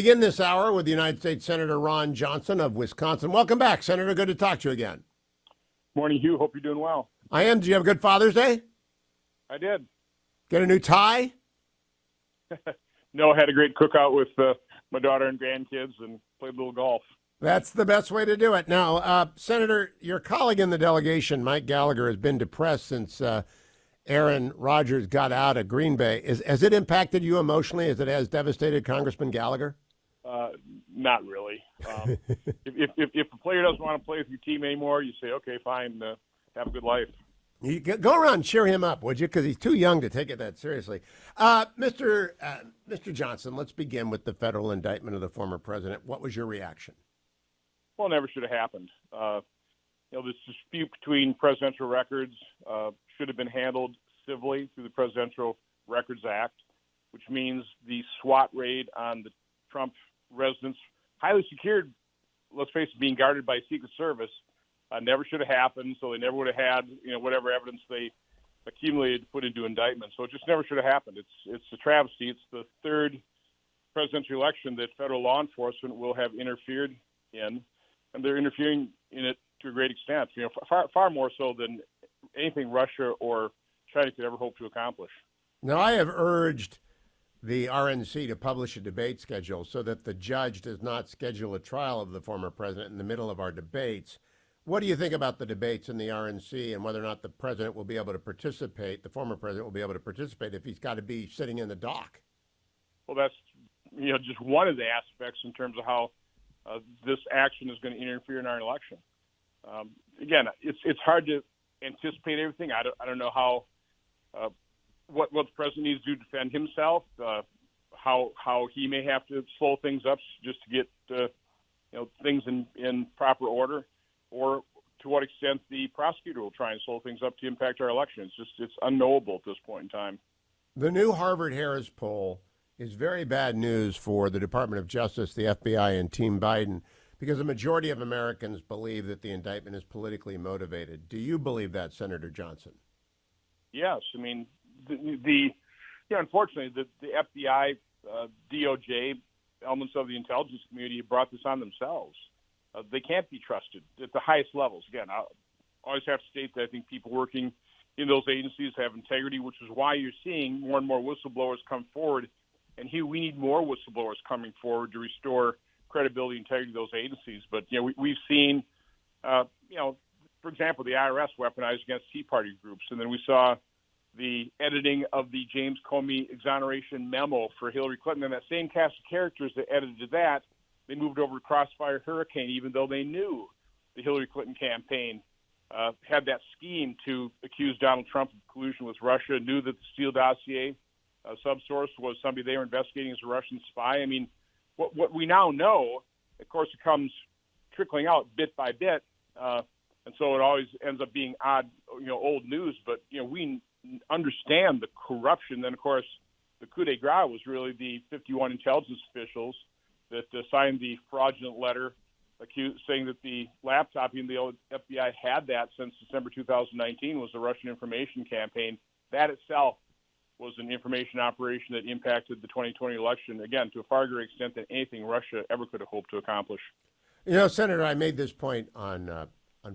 begin this hour with United States Senator Ron Johnson of Wisconsin. Welcome back, Senator. Good to talk to you again. Morning, Hugh. Hope you're doing well. I am. Did you have a good Father's Day? I did. Get a new tie? No, I had a great cookout with my daughter and grandkids and played a little golf. That's the best way to do it. Now, Senator, your colleague in the delegation, Mike Gallagher, has been depressed since Aaron Rodgers got out of Green Bay. Has it impacted you emotionally as it has devastated Congressman Gallagher? Not really. If a player doesn't want to play with your team anymore, you say, okay, fine, have a good life. You go around and cheer him up, would you? Because he's too young to take it that seriously. Mr. Johnson, let's begin with the federal indictment of the former president. What was your reaction? Well, it never should have happened. This dispute between presidential records should have been handled civilly through the Presidential Records Act, which means the SWAT raid on the Trump residence, highly secured, let's face it, being guarded by Secret Service, never should have happened. So they never would have had, whatever evidence they accumulated to put into indictment. So it just never should have happened. It's a travesty. It's the third presidential election that federal law enforcement will have interfered in, and they're interfering in it to a great extent. Far more so than anything Russia or China could ever hope to accomplish. Now, I have urged the RNC to publish a debate schedule so that the judge does not schedule a trial of the former president in the middle of our debates. What do you think about the debates in the RNC and whether or not the president will be able to participate, the former president will be able to participate if he's got to be sitting in the dock? Well, that's just one of the aspects in terms of how this action is going to interfere in our election. Again, it's hard to anticipate everything. I don't know how what the president needs to do to defend himself, how he may have to slow things up just to get things in proper order, or to what extent the prosecutor will try and slow things up to impact our election. It's unknowable at this point in time. The new Harvard-Harris poll is very bad news for the Department of Justice, the FBI, and Team Biden, because a majority of Americans believe that the indictment is politically motivated. Do you believe that, Senator Johnson? Yes. I mean, unfortunately, the FBI, DOJ, elements of the intelligence community brought this on themselves. They can't be trusted at the highest levels. Again, I always have to state that I think people working in those agencies have integrity, which is why you're seeing more and more whistleblowers come forward. And Hugh, we need more whistleblowers coming forward to restore credibility and integrity of those agencies. But, we've seen, for example, the IRS weaponized against Tea Party groups. And then we saw the editing of the James Comey exoneration memo for Hillary Clinton. And that same cast of characters that edited that, they moved over to Crossfire Hurricane, even though they knew the Hillary Clinton campaign had that scheme to accuse Donald Trump of collusion with Russia, knew that the Steele dossier subsource was somebody they were investigating as a Russian spy. I mean, what we now know, of course, it comes trickling out bit by bit, and so it always ends up being odd, old news. But we understand the corruption. Then, of course, the coup de grace was really the 51 intelligence officials that signed the fraudulent letter saying that the laptop in the FBI had that since December 2019 was the Russian information campaign. That itself was an information operation that impacted the 2020 election, again, to a far greater extent than anything Russia ever could have hoped to accomplish. Senator, I made this point on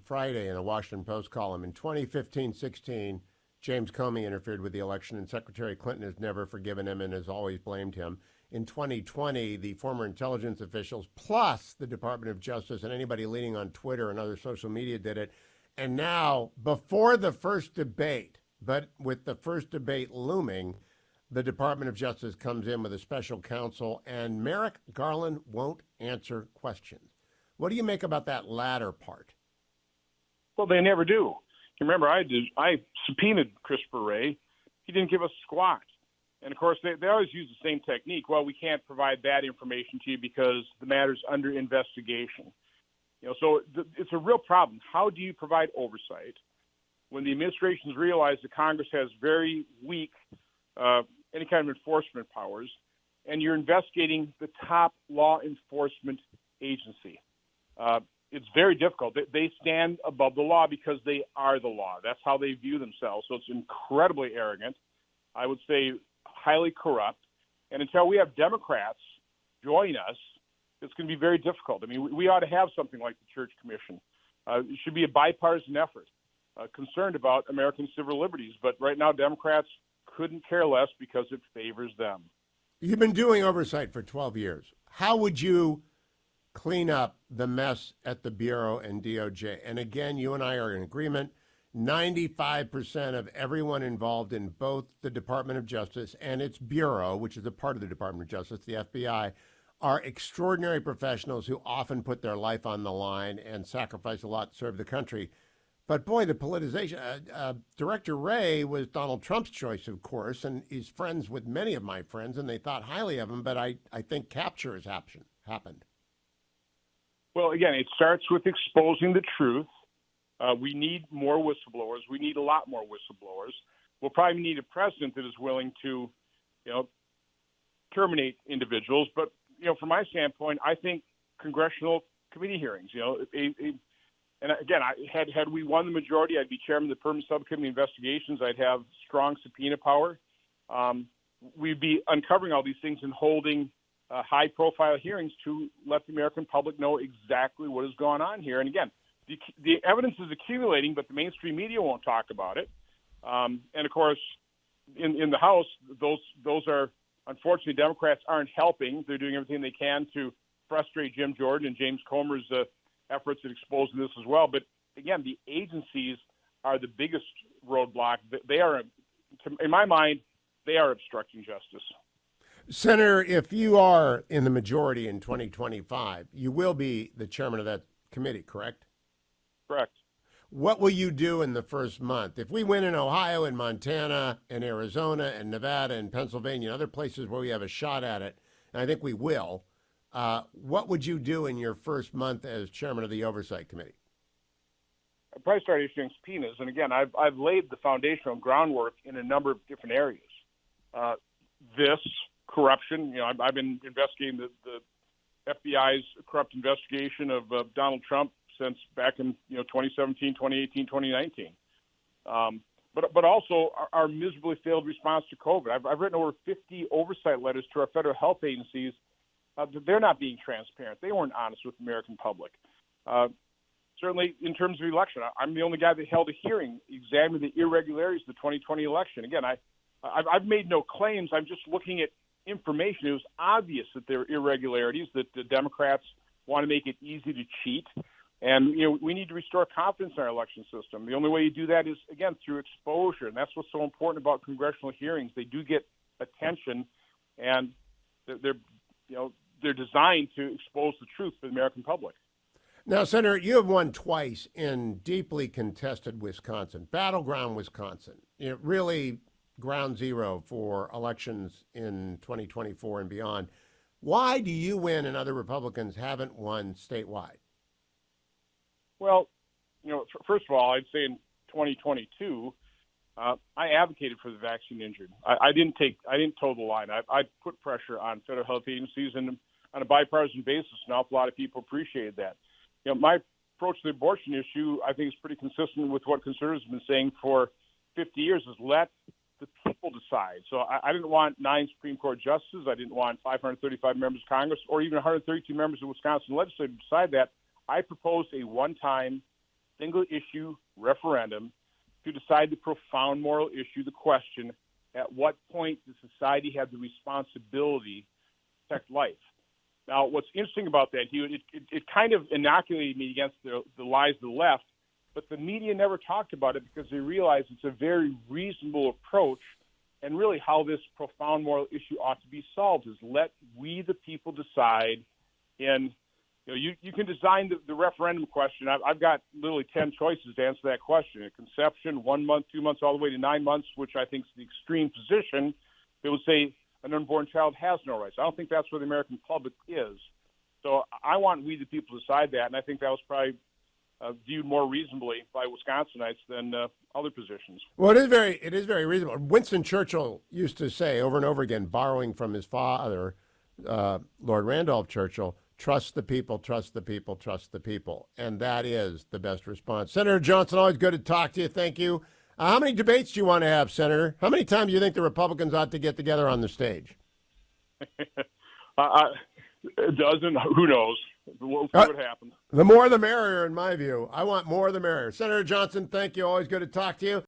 Friday in a Washington Post column. In 2015-16, James Comey interfered with the election, and Secretary Clinton has never forgiven him and has always blamed him. In 2020, the former intelligence officials, plus the Department of Justice and anybody leading on Twitter and other social media did it. And now, before the first debate, but with the first debate looming, the Department of Justice comes in with a special counsel, and Merrick Garland won't answer questions. What do you make about that latter part? Well, they never do. Remember, I subpoenaed Christopher Wray. He didn't give us squat. And, of course, they always use the same technique. Well, we can't provide that information to you because the matter's under investigation. So it's a real problem. How do you provide oversight when the administration's realized that Congress has very weak any kind of enforcement powers, and you're investigating the top law enforcement agency? It's very difficult. They stand above the law because they are the law. That's how they view themselves. So it's incredibly arrogant. I would say highly corrupt. And until we have Democrats join us, it's going to be very difficult. I mean, we ought to have something like the Church Commission. It should be a bipartisan effort concerned about American civil liberties. But right now, Democrats couldn't care less because it favors them. You've been doing oversight for 12 years. How would you clean up the mess at the Bureau and DOJ? And again, you and I are in agreement. 95% of everyone involved in both the Department of Justice and its Bureau, which is a part of the Department of Justice, the FBI, are extraordinary professionals who often put their life on the line and sacrifice a lot to serve the country. But boy, the politicization. Director Wray was Donald Trump's choice, of course, and he's friends with many of my friends, and they thought highly of him, but I think capture has happened. Well, again, it starts with exposing the truth. We need more whistleblowers. We need a lot more whistleblowers. We'll probably need a president that is willing to, terminate individuals. But, from my standpoint, I think congressional committee hearings, and again, had we won the majority, I'd be chairman of the Permanent Subcommittee Investigations. I'd have strong subpoena power. We'd be uncovering all these things and holding high-profile hearings to let the American public know exactly what has gone on here. And again, the evidence is accumulating, but the mainstream media won't talk about it. And of course, in the House, those are unfortunately Democrats aren't helping. They're doing everything they can to frustrate Jim Jordan and James Comer's efforts at exposing this as well. But again, the agencies are the biggest roadblock. They are, in my mind, they are obstructing justice. Senator, if you are in the majority in 2025, you will be the chairman of that committee, correct? Correct. What will you do in the first month? If we win in Ohio and Montana and Arizona and Nevada and Pennsylvania and other places where we have a shot at it, and I think we will, what would you do in your first month as chairman of the Oversight Committee? I'd probably start issuing subpoenas. And again, I've laid the foundational groundwork in a number of different areas. This corruption, I've been investigating the FBI's corrupt investigation of Donald Trump since back in 2017, 2018, 2019. But also our miserably failed response to COVID. I've written over 50 oversight letters to our federal health agencies. They're not being transparent. They weren't honest with the American public. Certainly, in terms of election, I'm the only guy that held a hearing examining the irregularities of the 2020 election. Again, I've made no claims. I'm just looking at information. It was obvious that there are irregularities, that the Democrats want to make it easy to cheat. And, we need to restore confidence in our election system. The only way you do that is, again, through exposure. And that's what's so important about congressional hearings. They do get attention, and they're designed to expose the truth for the American public. Now, Senator, you have won twice in deeply contested Wisconsin, battleground Wisconsin. Really ground zero for elections in 2024 and beyond. Why do you win and other Republicans haven't won statewide? Well, first of all, I'd say in 2022, I advocated for the vaccine injured. I didn't toe the line. I put pressure on federal health agencies, and on a bipartisan basis, an awful lot of people appreciated that. My approach to the abortion issue, I think, is pretty consistent with what conservatives have been saying for 50 years, is let the people decide. So I didn't want 9 Supreme Court justices. I didn't want 535 members of Congress or even 132 members of the Wisconsin legislature to decide that. I proposed a one-time, single-issue referendum to decide the profound moral issue, the question, at what point does society have the responsibility to protect life? Now, what's interesting about that, Hugh, it kind of inoculated me against the lies of the left, but the media never talked about it because they realized it's a very reasonable approach, and really how this profound moral issue ought to be solved is let we, the people, decide. And you can design the referendum question. I've got literally 10 choices to answer that question. At conception, 1 month, 2 months, all the way to 9 months, which I think is the extreme position. It would say an unborn child has no rights. I don't think that's where the American public is. So I want we, the people, to decide that, and I think that was probably viewed more reasonably by Wisconsinites than other positions. Well, it is very reasonable. Winston Churchill used to say over and over again, borrowing from his father, Lord Randolph Churchill, trust the people, trust the people, trust the people. And that is the best response. Senator Johnson, always good to talk to you. Thank you. How many debates do you want to have, Senator? How many times do you think the Republicans ought to get together on the stage? It doesn't. Who knows? We'll see what happens. The more the merrier, in my view. I want more the merrier. Senator Johnson, thank you. Always good to talk to you.